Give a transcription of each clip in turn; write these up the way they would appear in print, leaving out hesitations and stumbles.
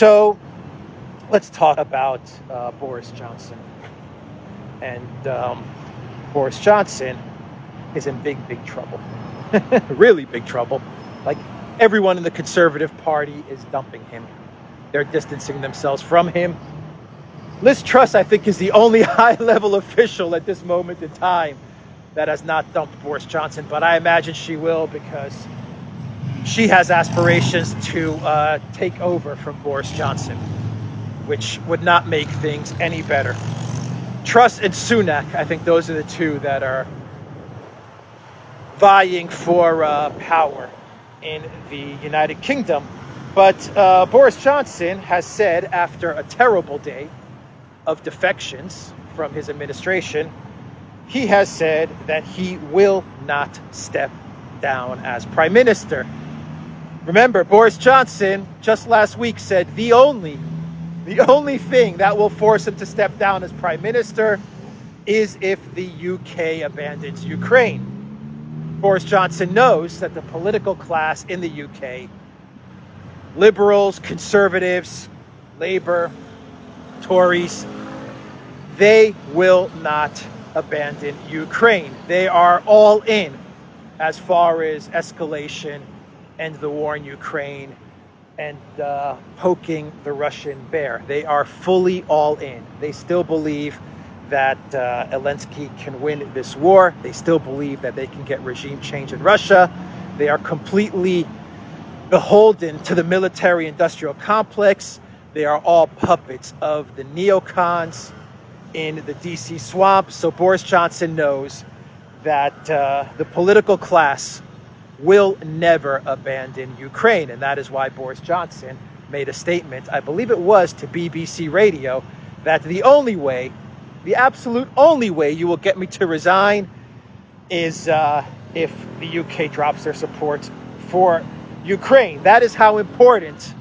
So let's talk about Boris Johnson. And Boris Johnson is in big, big trouble. Really big trouble. Like, everyone in the Conservative Party is dumping him. They're distancing themselves from him. Liz Truss, I think, is the only high-level official at this moment in time that has not dumped Boris Johnson. But I imagine she will, because she has aspirations to take over from Boris Johnson, which would not make things any better. Truss and Sunak, I think those are the two that are vying for power in the United Kingdom. But Boris Johnson has said, after a terrible day of defections from his administration, he has said that he will not step down as prime minister. Remember, Boris Johnson just last week said the only thing that will force him to step down as prime minister is if the UK abandons Ukraine. Boris Johnson knows that the political class in the UK, liberals, conservatives, Labour, Tories, they will not abandon Ukraine. They are all in as far as escalation and the war in Ukraine and poking the Russian bear. They are fully all in. They still believe that Zelensky can win this war. They still believe that they can get regime change in Russia. They are completely beholden to the military-industrial complex. They are all puppets of the neocons in the DC swamp. So Boris Johnson knows that the political class will never abandon Ukraine. And that is why Boris Johnson made a statement, I believe it was to BBC Radio, that the only way, the absolute only way you will get me to resign is if the UK drops their support for Ukraine. That is how important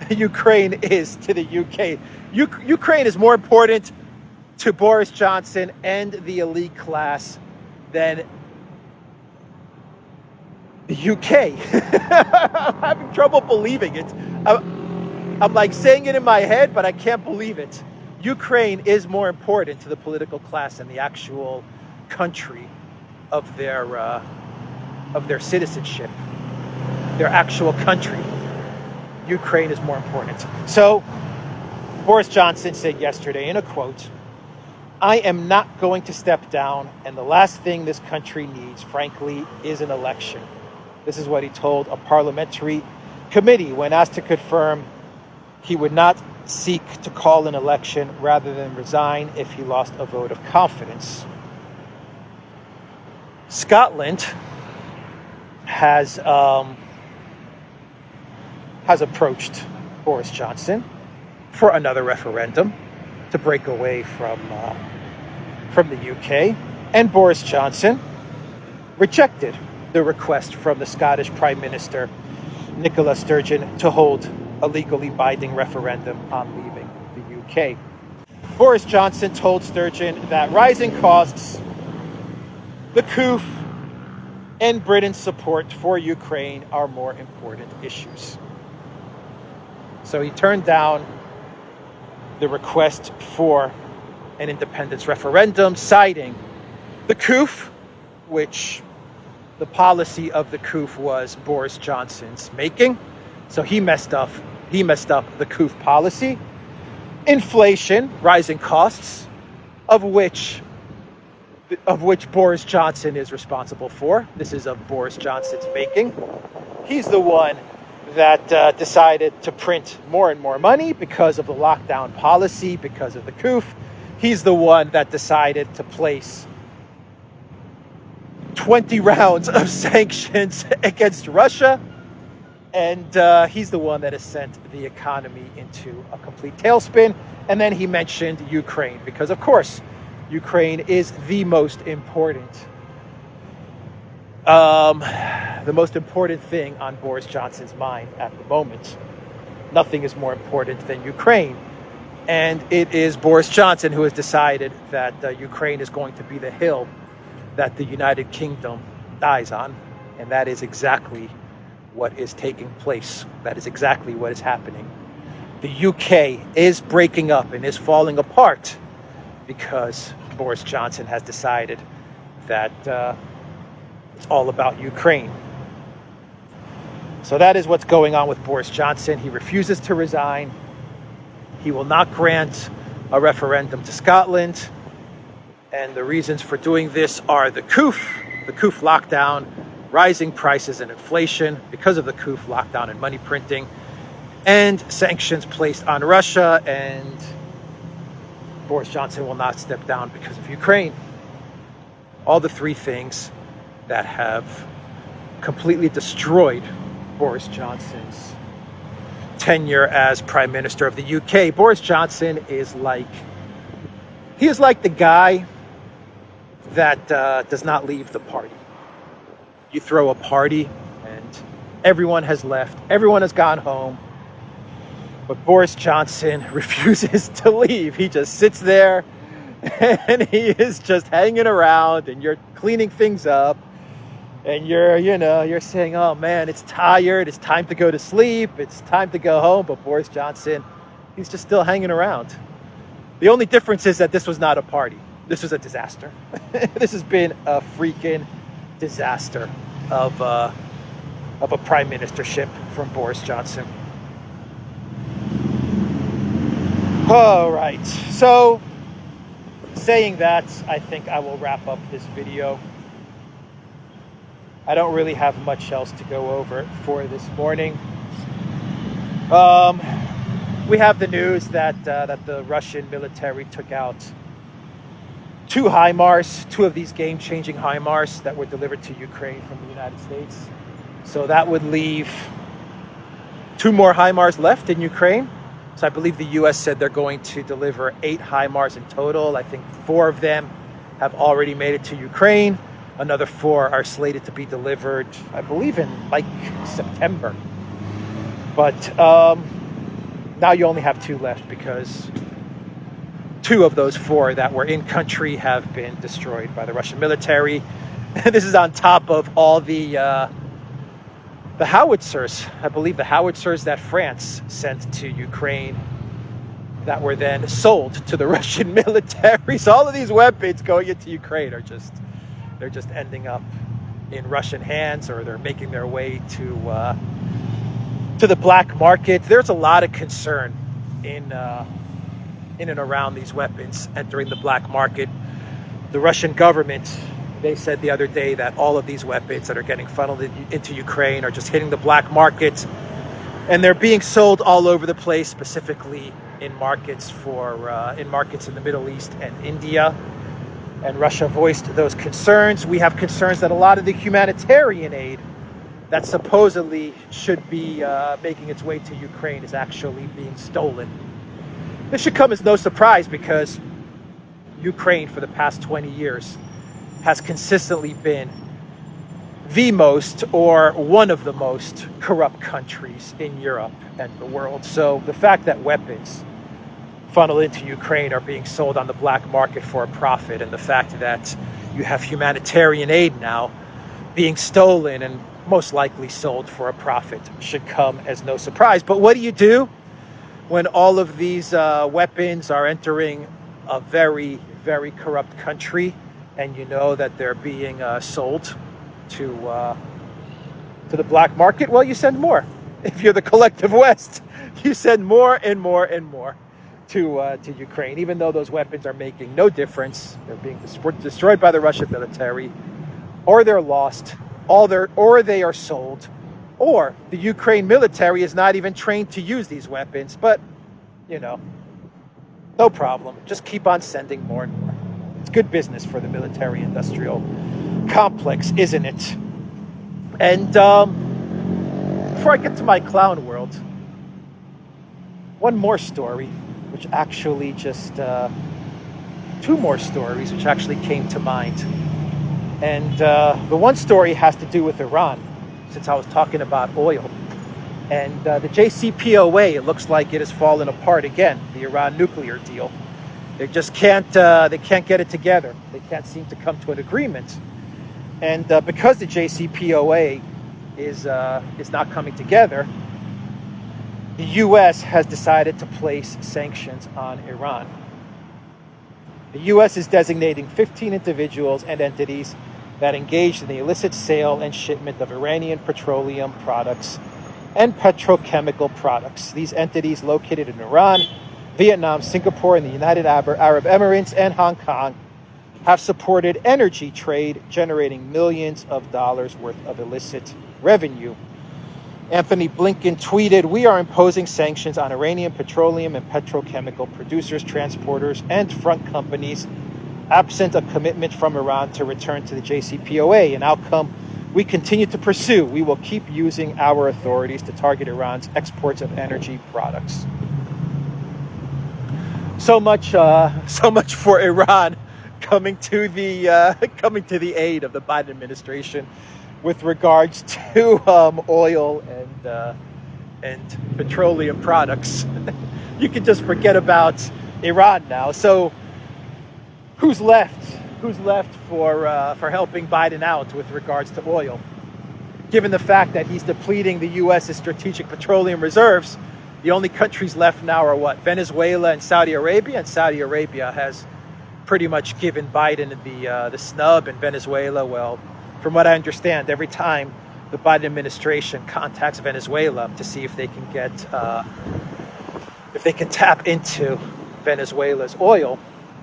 Ukraine is to the UK. Ukraine is more important to Boris Johnson and the elite class than the UK. I'm having trouble believing it. I'm like saying it in my head, but I can't believe it. Ukraine is more important to the political class than the actual country of their citizenship, their actual country. Ukraine is more important. So Boris Johnson said yesterday in a quote, "I am not going to step down, and the last thing this country needs, frankly, is an election." This is what he told a parliamentary committee when asked to confirm he would not seek to call an election rather than resign if he lost a vote of confidence. Scotland has approached Boris Johnson for another referendum to break away from the UK, and Boris Johnson rejected the request from the Scottish Prime Minister Nicola Sturgeon to hold a legally binding referendum on leaving the UK. Boris Johnson told Sturgeon that rising costs, the coup, and Britain's support for Ukraine are more important issues. So he turned down the request for an independence referendum, citing the coup, which the policy of the coup was Boris Johnson's making. So he messed up the coup policy. Inflation, rising costs, of which Boris Johnson is responsible for. This is of Boris Johnson's making. He's the one that decided to print more and more money because of the lockdown policy, because of the coup. He's the one that decided to place 20 rounds of sanctions against Russia. And he's the one that has sent the economy into a complete tailspin. And then he mentioned Ukraine, because, of course, Ukraine is the most important thing on Boris Johnson's mind at the moment. Nothing is more important than Ukraine. And it is Boris Johnson who has decided that Ukraine is going to be the hill that the United Kingdom dies on. And that is exactly what is taking place. That is exactly what is happening. the UK is breaking up and is falling apart because Boris Johnson has decided that it's all about Ukraine. So that is what's going on with Boris Johnson. He refuses to resign. He will not grant a referendum to Scotland. And the reasons for doing this are the COOF lockdown, rising prices and inflation because of the COOF lockdown and money printing, and sanctions placed on Russia. And Boris Johnson will not step down because of Ukraine. All the three things that have completely destroyed Boris Johnson's tenure as Prime Minister of the UK. Boris Johnson is like the guy that does not leave the party. You throw a party and everyone has left, everyone has gone home, but Boris Johnson refuses to leave. He just sits there and he is just hanging around, and you're cleaning things up, and you're saying, oh man, it's tired, it's time to go to sleep, it's time to go home. But Boris Johnson, he's just still hanging around. The only difference is that this was not a party. This was a disaster. This has been a freaking disaster of a prime ministership from Boris Johnson. All right, so saying that, I think I will wrap up this video. I don't really have much else to go over for this morning. We have the news that the Russian military took out two HIMARS, two of these game-changing HIMARS that were delivered to Ukraine from the United States. So that would leave two more HIMARS left in Ukraine. So I believe the U.S. said they're going to deliver 8 HIMARS in total. I think 4 of them have already made it to Ukraine. Another 4 are slated to be delivered, I believe, in like September. But now you only have 2 left because 2 of those 4 that were in country have been destroyed by the Russian military. This is on top of all the howitzers, I believe the howitzers that France sent to Ukraine that were then sold to the Russian military. So all of these weapons going into Ukraine are just ending up in Russian hands, or they're making their way to the black market. There's a lot of concern in and around these weapons entering the black market. The Russian government, they said the other day that all of these weapons that are getting funneled into Ukraine are just hitting the black market, and they're being sold all over the place, specifically in markets in the Middle East and India. And Russia voiced those concerns. We have concerns that a lot of the humanitarian aid that supposedly should be making its way to Ukraine is actually being stolen. This should come as no surprise because Ukraine for the past 20 years has consistently been the most, or one of the most, corrupt countries in Europe and the world. So the fact that weapons funneled into Ukraine are being sold on the black market for a profit, and the fact that you have humanitarian aid now being stolen and most likely sold for a profit should come as no surprise. But what do you do when all of these weapons are entering a very, very corrupt country, and you know that they're being sold to the black market? Well, you send more. If you're the collective West, you send more and more and more to Ukraine, even though those weapons are making no difference. They're being destroyed by the Russian military, or they're lost, or they are sold, or the Ukraine military is not even trained to use these weapons. But, no problem. Just keep on sending more and more. It's good business for the military-industrial complex, isn't it? And before I get to my clown world, one more story, which actually just 2 more stories which actually came to mind. And the one story has to do with Iran, since I was talking about oil. And the JCPOA, it looks like it has fallen apart again, the Iran nuclear deal. They just can't get it together. They can't seem to come to an agreement. And because the JCPOA is not coming together, the U.S. has decided to place sanctions on Iran. The U.S. is designating 15 individuals and entities that engaged in the illicit sale and shipment of Iranian petroleum products and petrochemical products. These entities located in Iran, Vietnam, Singapore, and the United Arab Emirates and Hong Kong have supported energy trade, generating millions of dollars worth of illicit revenue. Anthony Blinken tweeted, "We are imposing sanctions on Iranian petroleum and petrochemical producers, transporters, and front companies, absent a commitment from Iran to return to the JCPOA, an outcome we continue to pursue. We will keep using our authorities to target Iran's exports of energy products." So much for Iran coming to the aid of the Biden administration with regards to oil and petroleum products. You can just forget about Iran now. So who's left? Who's left for helping Biden out with regards to oil? Given the fact that he's depleting the U.S.'s strategic petroleum reserves, the only countries left now are what? Venezuela and Saudi Arabia. And Saudi Arabia has pretty much given Biden the snub. And Venezuela, well, from what I understand, every time the Biden administration contacts Venezuela to see if they can get, if they can tap into Venezuela's oil,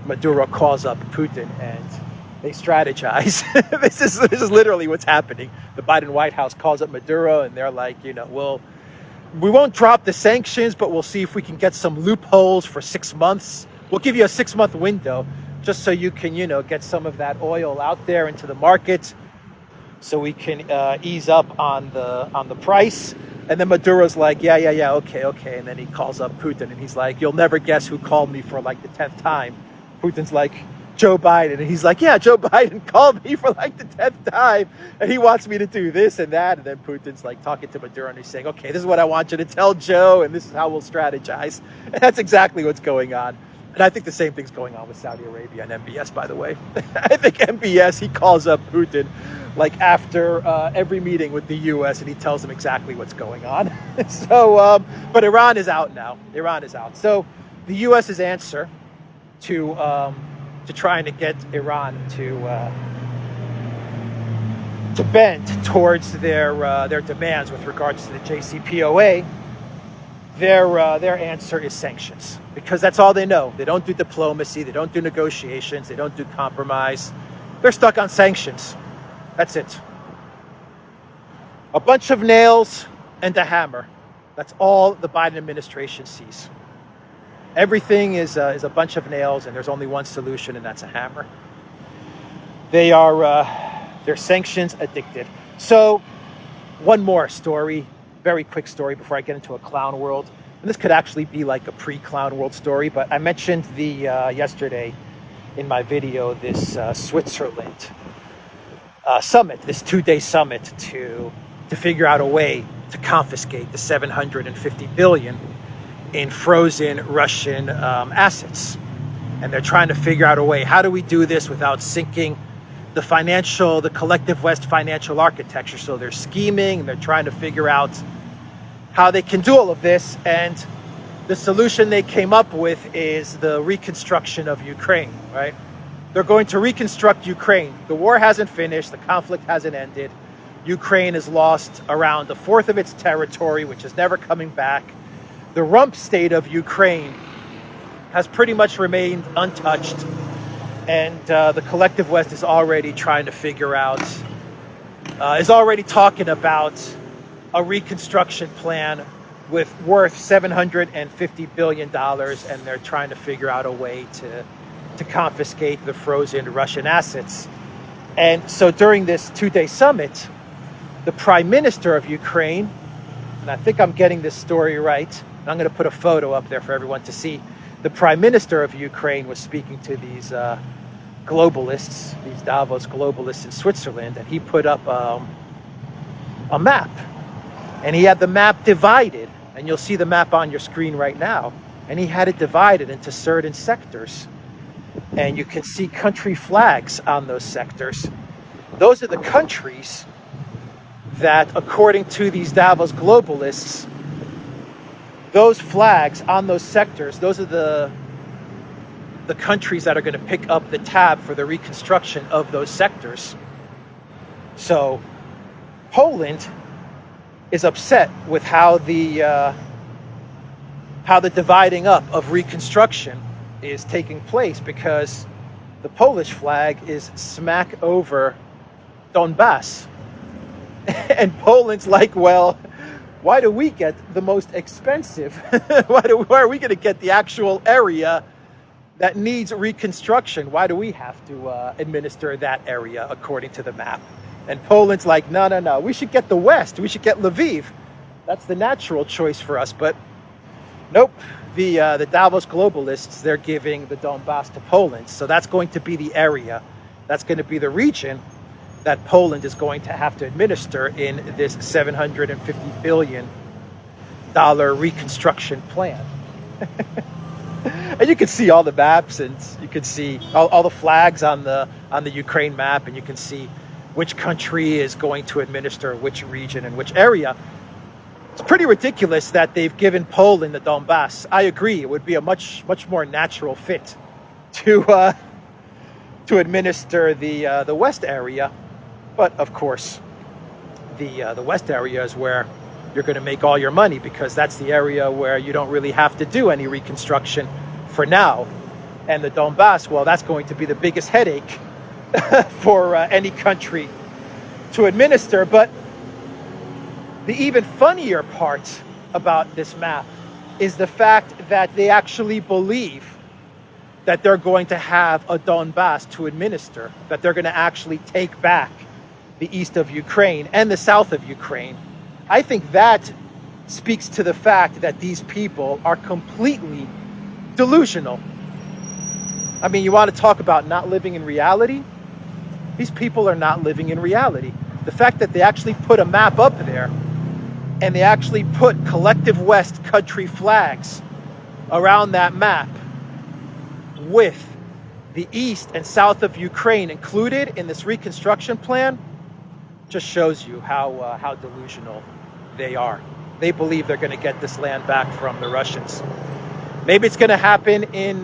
Maduro calls up Putin and they strategize. This is literally what's happening. The Biden White House calls up Maduro and they're like, we won't drop the sanctions, but we'll see if we can get some loopholes for 6 months. We'll give you a 6-month window just so you can, get some of that oil out there into the market, so we can ease up on the price. And then Maduro's like, yeah, okay. And then he calls up Putin and he's like, you'll never guess who called me for like the 10th time. Putin's like, Joe Biden. And he's like, yeah, Joe Biden called me for like the 10th time. And he wants me to do this and that. And then Putin's like talking to Maduro and he's saying, okay, this is what I want you to tell Joe. And this is how we'll strategize. And that's exactly what's going on. And I think the same thing's going on with Saudi Arabia and MBS, by the way. I think MBS, he calls up Putin like after every meeting with the U.S. and he tells them exactly what's going on. So, but Iran is out now. Iran is out. So the U.S.'s answer to trying to get Iran to bend towards their demands with regards to the JCPOA, their answer is sanctions, because that's all they know. They don't do diplomacy, they don't do negotiations, they don't do compromise. They're stuck on sanctions. That's it. A bunch of nails and a hammer. That's all the Biden administration sees. Everything is a bunch of nails, and there's only one solution, and that's a hammer. They're sanctions addicted. So, one more story, very quick story before I get into a clown world. And this could actually be like a pre-clown world story, but I mentioned yesterday in my video this Switzerland summit, this 2-day summit to figure out a way to confiscate the $750 billion in frozen Russian assets. And they're trying to figure out a way. How do we do this without sinking the collective West financial architecture? So they're scheming, and they're trying to figure out how they can do all of this. And the solution they came up with is the reconstruction of Ukraine, right? They're going to reconstruct Ukraine. The war hasn't finished. The conflict hasn't ended. Ukraine has lost around a fourth of its territory, which is never coming back. The rump state of Ukraine has pretty much remained untouched. And the collective West is already trying to figure out, is already talking about a reconstruction plan worth $750 billion. And they're trying to figure out a way to confiscate the frozen Russian assets. And so during this 2-day summit, the Prime Minister of Ukraine, and I think I'm getting this story right, and I'm going to put a photo up there for everyone to see. The Prime Minister of Ukraine was speaking to these globalists, these Davos globalists in Switzerland, and he put up a map. And he had the map divided, and you'll see the map on your screen right now. And he had it divided into certain sectors. And you can see country flags on those sectors. Those are the countries that, according to these Davos globalists, those flags on those sectors, those are the countries that are going to pick up the tab for the reconstruction of those sectors. So Poland is upset with how the dividing up of reconstruction is taking place, because the Polish flag is smack over Donbass. And Poland's like, well, why do we get the most expensive? Why are we going to get the actual area that needs reconstruction? Why do we have to administer that area according to the map? And Poland's like, no, we should get the West. We should get Lviv. That's the natural choice for us. But nope, the Davos globalists, they're giving the Donbass to Poland. So that's going to be the area. That's going to be the region that Poland is going to have to administer in this $750 billion reconstruction plan. And you can see all the maps, and you can see all the flags on the Ukraine map, and you can see which country is going to administer which region and which area. It's pretty ridiculous that they've given Poland the Donbass. I agree, it would be a much more natural fit to administer the West area. But of course, the West area is where you're going to make all your money, because that's the area where you don't really have to do any reconstruction for now. And the Donbass, well, that's going to be the biggest headache for any country to administer. But the even funnier part about this map is the fact that they actually believe that they're going to have a Donbass to administer, that they're going to actually take back the east of Ukraine and the south of Ukraine. I think that speaks to the fact that these people are completely delusional. I mean, you want to talk about not living in reality? These people are not living in reality. The fact that they actually put a map up there, and they actually put collective West country flags around that map with the east and south of Ukraine included in this reconstruction plan, just shows you how delusional they are. They believe they're going to get this land back from the Russians. Maybe it's going to happen in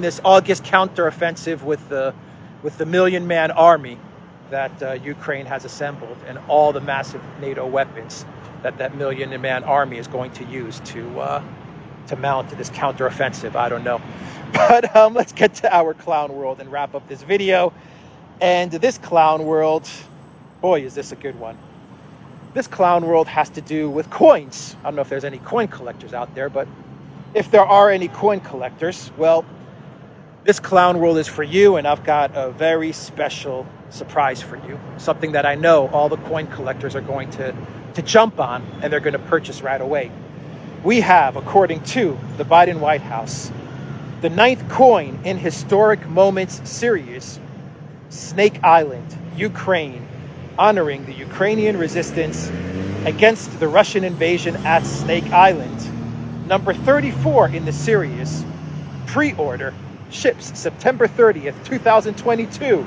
this August counteroffensive with the million-man army that Ukraine has assembled, and all the massive NATO weapons that million-man army is going to use to mount this counteroffensive. I don't know. But let's get to our clown world and wrap up this video. And this clown world, boy, is this a good one. This clown world has to do with coins. I don't know if there's any coin collectors out there, but if there are any coin collectors, well, this clown world is for you, and I've got a very special surprise for you. Something that I know all the coin collectors are going to jump on, and they're going to purchase right away. We have, according to the Biden White House, the 9th coin in Historic Moments series, Snake Island, Ukraine, honoring the Ukrainian resistance against the Russian invasion at Snake Island. Number 34 in the series, pre-order, ships September 30th, 2022.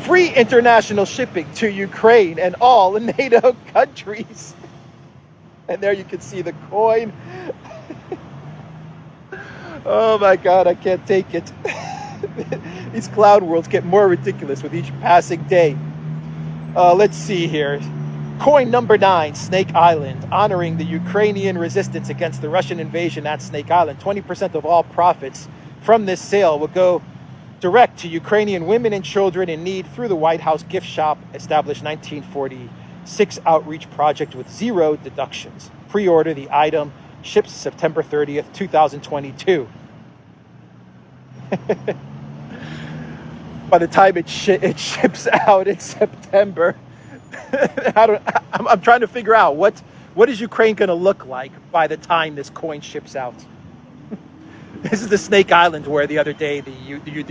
Free international shipping to Ukraine and all NATO countries. And there you can see the coin. Oh my God, I can't take it. These clown worlds get more ridiculous with each passing day. Let's see here. Coin number 9, Snake Island, honoring the Ukrainian resistance against the Russian invasion at Snake Island. 20% of all profits from this sale will go direct to Ukrainian women and children in need through the White House gift shop, established 1946 outreach project with 0 deductions. Pre-order the item, ships September 30th, 2022. By the time it ships out in September, I'm trying to figure out what is Ukraine going to look like by the time this coin ships out. This is the Snake Island where the other day the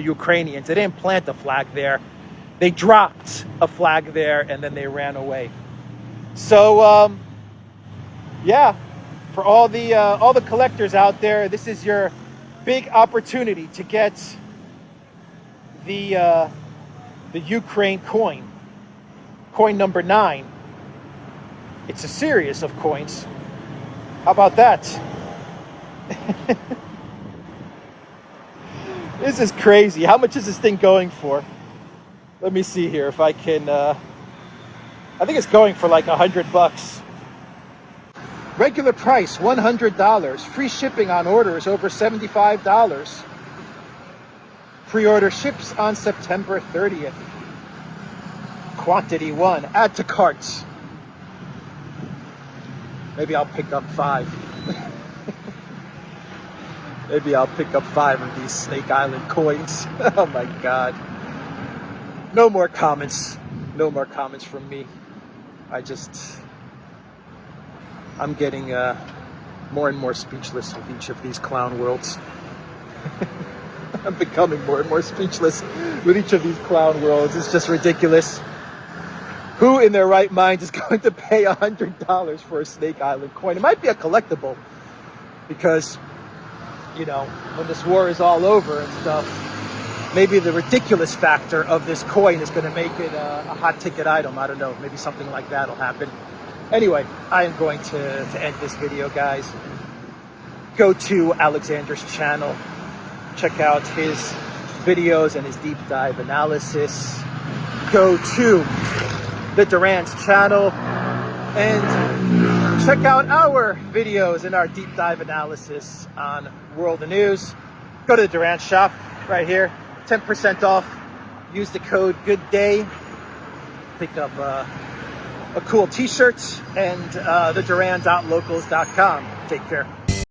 Ukrainians, they didn't plant a flag there. They dropped a flag there and then they ran away. So, yeah, for all the collectors out there, this is your big opportunity to get the Ukraine coin. Coin number 9. It's a series of coins. How about that? This is crazy. How much is this thing going for? Let me see here if I can. I think it's going for like $100. Regular price $100. Free shipping on orders over $75. Pre-order ships on September 30th. Quantity 1. Add to carts. Maybe I'll pick up 5. Maybe I'll pick up 5 of these Snake Island coins. Oh my God. No more comments. No more comments from me. I'm getting more and more speechless with each of these clown worlds. I'm becoming more and more speechless with each of these clown worlds. It's just ridiculous. Who in their right mind is going to pay $100 for a Snake Island coin? It might be a collectible because, you know, when this war is all over and stuff, maybe the ridiculous factor of this coin is going to make it a hot ticket item. I don't know. Maybe something like that will happen. Anyway, I am going to end this video, guys. Go to Alexander's channel. Check out his videos and his deep dive analysis. Go to the Duran's channel and check out our videos and our deep dive analysis on world news. Go to the Duran shop right here. 10% off. Use the code GOODDAY. Pick up a cool t-shirt and the Duran.locals.com. Take care.